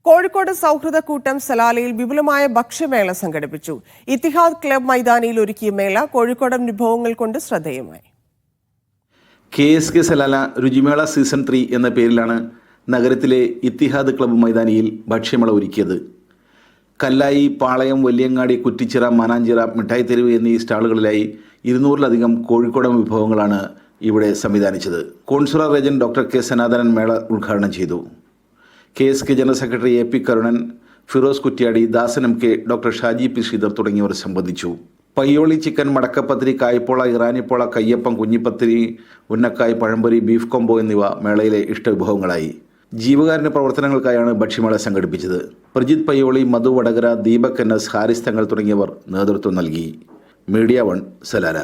കോഴിക്കോട് സൗഹൃദക്കൂട്ടം സലാലയിൽ വിപുലമായ ഭക്ഷ്യമേള സംഘടിപ്പിച്ചു. Ittihad club മൈതാനിയിൽ ഒരുക്കിയ മേള കോഴിക്കോടൻ വിഭവങ്ങൾ കൊണ്ട് ശ്രദ്ധേയമായി. KSK സലാല രുചിമേള സീസൺ 3 എന്ന പേരിലാണ് നഗരത്തിലെ ഇത്തിഹാദ് ക്ലബ് മൈതാനിയിൽ ഭക്ഷ്യമേള ഒരുക്കിയത്. കല്ലായി, പാളയം, വലിയങ്ങാടി, കുറ്റിച്ചിറ, മാനാഞ്ചിറ, മിഠായി തെരുവ് എന്നീ സ്റ്റാളുകളിലായി 200-ലധികം കോഴിക്കോടൻ വിഭവങ്ങളാണ് ഇവിടെ സംവിധാനിച്ചത്. Consular agent doctor K Sanathanan മേള ഉദ്ഘാടനം ചെയ്തു. KSK general secretary AP Karunan, Firoz Kuttiadi, Dasan MK, doctor Shaji P Sreedhar തുടങ്ങിയവർ സംബന്ധിച്ചു. പയ്യോളി ചിക്കൻ, മടക്കപ്പത്തിരി, കായ്പോള, ഇറാനിപ്പോള, കയ്യപ്പം, കുഞ്ഞിപ്പത്തിരി, ഉന്നക്കായ്, പഴംപൊരി, ബീഫ് കോംബോ എന്നിവ മേളയിലെ ഇഷ്ടവിഭവങ്ങളായി. ജീവകാരുണ്യ പ്രവർത്തനങ്ങൾക്കായാണ് ഭക്ഷ്യമേള സംഘടിപ്പിച്ചത്. പ്രജിത് പയ്യോളി, മധു വടകര, ദീപക് NS, ഹാരിസ് തങ്ങൾ തുടങ്ങിയവർ നേതൃത്വം നൽകി. Media 1 Salalah.